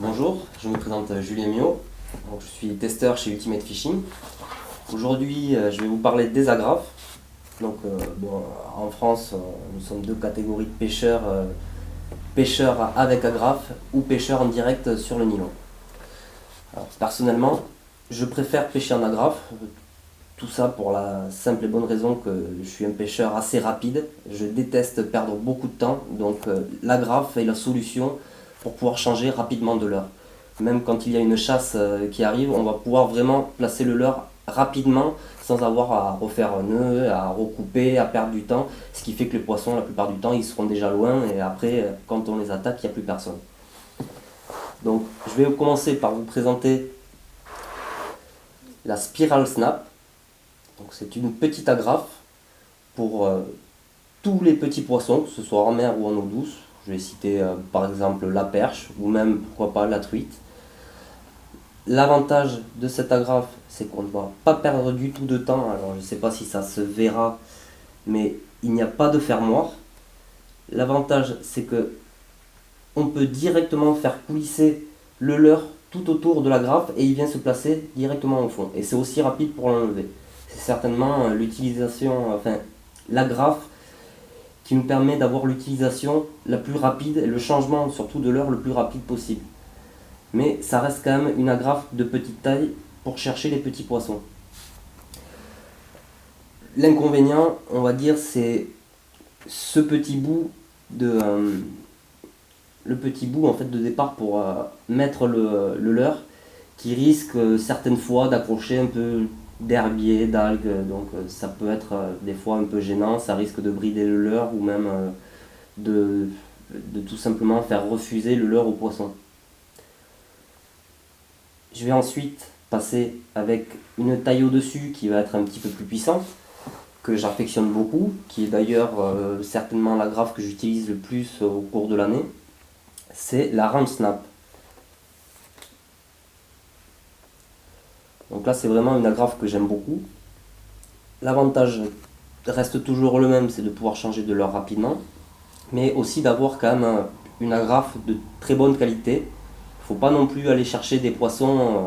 Bonjour, je me présente Julien Mio, donc, je suis testeur chez Ultimate Fishing. Aujourd'hui, je vais vous parler des agrafes. Bon, en France, nous sommes deux catégories de pêcheurs, pêcheurs avec agrafes ou pêcheurs en direct sur le nylon. Alors, personnellement, je préfère pêcher en agrafe, tout ça pour la simple et bonne raison que je suis un pêcheur assez rapide. Je déteste perdre beaucoup de temps, donc l'agrafe est la solution pour pouvoir changer rapidement de leurre. Même quand il y a une chasse qui arrive, on va pouvoir vraiment placer le leurre rapidement sans avoir à refaire un nœud, à recouper, à perdre du temps. Ce qui fait que les poissons, la plupart du temps, ils seront déjà loin et après, quand on les attaque, il n'y a plus personne. Donc, je vais commencer par vous présenter la Spiral Snap. Donc, c'est une petite agrafe pour tous les petits poissons, que ce soit en mer ou en eau douce. Je vais citer par exemple la perche ou même pourquoi pas la truite. L'avantage de cette agrafe, c'est qu'on ne va pas perdre du tout de temps. Alors je ne sais pas si ça se verra, mais il n'y a pas de fermoir. L'avantage, c'est que on peut directement faire coulisser le leurre tout autour de l'agrafe et il vient se placer directement au fond. Et c'est aussi rapide pour l'enlever. C'est certainement l'utilisation, enfin l'agrafe qui nous permet d'avoir l'utilisation la plus rapide et le changement surtout de leurre le plus rapide possible. Mais ça reste quand même une agrafe de petite taille pour chercher les petits poissons. L'inconvénient, on va dire, c'est ce petit bout de le petit bout en fait de départ pour mettre le leurre qui risque certaines fois d'accrocher un peu d'herbier, d'algues, donc ça peut être des fois un peu gênant, ça risque de brider le leurre ou même de tout simplement faire refuser le leurre au poisson. Je vais ensuite passer avec une taille au-dessus qui va être un petit peu plus puissante, que j'affectionne beaucoup, qui est d'ailleurs certainement l'agrafe que j'utilise le plus au cours de l'année. C'est la Ram Snap. Donc là c'est vraiment une agrafe que j'aime beaucoup. L'avantage reste toujours le même, c'est de pouvoir changer de leurre rapidement, mais aussi d'avoir quand même une agrafe de très bonne qualité. Il ne faut pas non plus aller chercher des poissons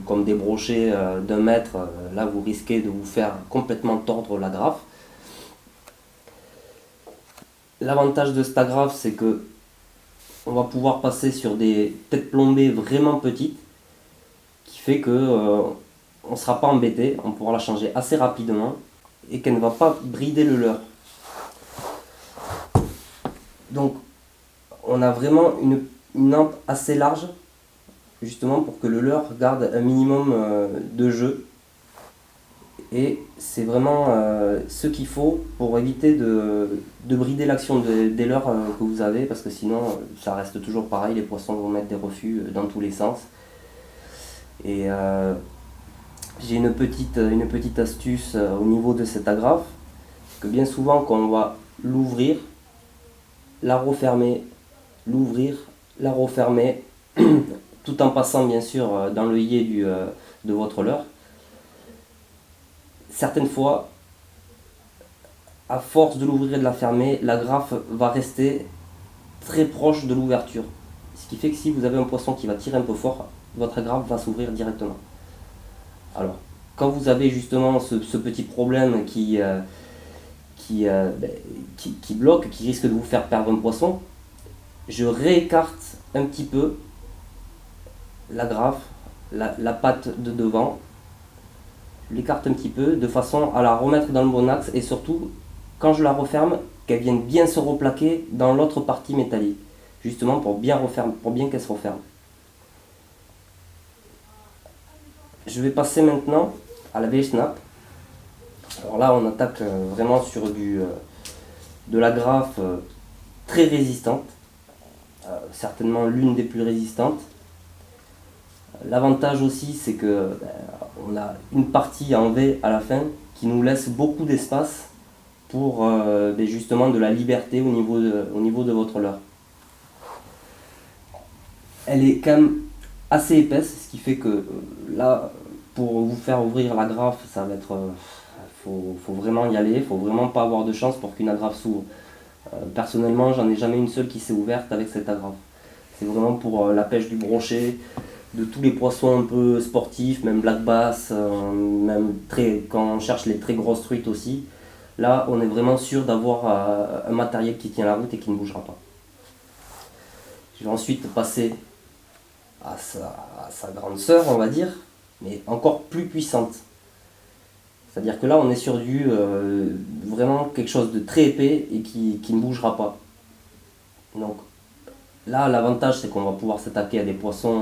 comme des brochets d'1 mètre. Là, vous risquez de vous faire complètement tordre l'agrafe. L'avantage de cette agrafe, c'est que on va pouvoir passer sur des têtes plombées vraiment petites, qui fait que on ne sera pas embêté, on pourra la changer assez rapidement et qu'elle ne va pas brider le leurre. Donc, on a vraiment une hampe assez large, justement pour que le leurre garde un minimum de jeu. Et c'est vraiment ce qu'il faut pour éviter de brider l'action des leurres que vous avez, parce que sinon ça reste toujours pareil, les poissons vont mettre des refus dans tous les sens. Et j'ai une petite astuce au niveau de cette agrafe, que bien souvent quand on va l'ouvrir, la refermer, l'ouvrir, la refermer, tout en passant bien sûr dans l'œillet de votre leurre. Certaines fois, à force de l'ouvrir et de la fermer, l'agrafe va rester très proche de l'ouverture. Ce qui fait que si vous avez un poisson qui va tirer un peu fort, votre agrafe va s'ouvrir directement. Alors, quand vous avez justement ce petit problème qui bloque, qui risque de vous faire perdre un poisson, je réécarte un petit peu l'agrafe, la patte de devant, l'écarte un petit peu de façon à la remettre dans le bon axe et surtout quand je la referme qu'elle vienne bien se replaquer dans l'autre partie métallique, justement pour bien qu'elle se referme. Je vais passer maintenant à la V-Snap. Alors là on attaque vraiment sur de l'agrafe très résistante, certainement l'une des plus résistantes. L'avantage aussi c'est que on a une partie en V à la fin qui nous laisse beaucoup d'espace pour justement de la liberté au niveau de votre leurre. Elle est quand même assez épaisse, ce qui fait que là, pour vous faire ouvrir l'agrafe, ça va être, faut vraiment y aller, faut vraiment pas avoir de chance pour qu'une agrafe s'ouvre. Personnellement, j'en ai jamais une seule qui s'est ouverte avec cette agrafe. C'est vraiment pour la pêche du brochet, de tous les poissons un peu sportifs, même black bass, quand on cherche les très grosses truites aussi. Là, on est vraiment sûr d'avoir un matériel qui tient la route et qui ne bougera pas. Je vais ensuite passer à sa grande sœur, on va dire, mais encore plus puissante. C'est-à-dire que là, on est sur vraiment quelque chose de très épais et qui ne bougera pas. Donc là, l'avantage, c'est qu'on va pouvoir s'attaquer à des poissons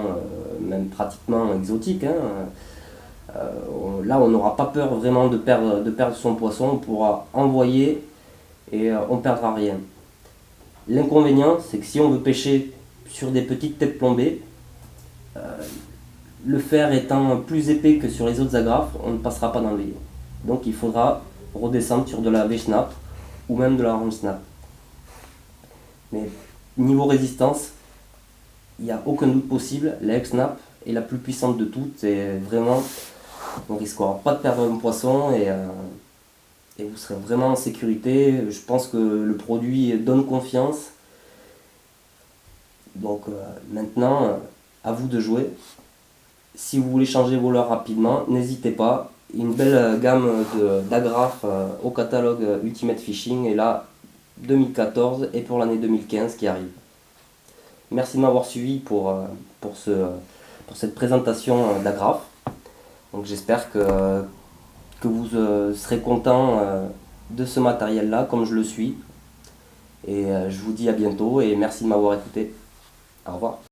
même pratiquement exotiques, hein. Là, on n'aura pas peur vraiment de perdre son poisson, on pourra envoyer et on ne perdra rien. L'inconvénient, c'est que si on veut pêcher sur des petites têtes plombées, le fer étant plus épais que sur les autres agrafes, on ne passera pas dans le veillon. Donc il faudra redescendre sur de la V-Snap ou même de la Orange Snap. Mais niveau résistance, il n'y a aucun doute possible, la X-Snap est la plus puissante de toutes et vraiment on ne risquera pas de perdre un poisson et vous serez vraiment en sécurité. Je pense que le produit donne confiance. Donc maintenant, à vous de jouer. Si vous voulez changer vos leurres rapidement, n'hésitez pas. Une belle gamme d'agrafes au catalogue Ultimate Fishing est là 2014 et pour l'année 2015 qui arrive. Merci de m'avoir suivi pour cette présentation d'agrafes. Donc j'espère que vous serez content de ce matériel là comme je le suis. Et je vous dis à bientôt et merci de m'avoir écouté. Au revoir.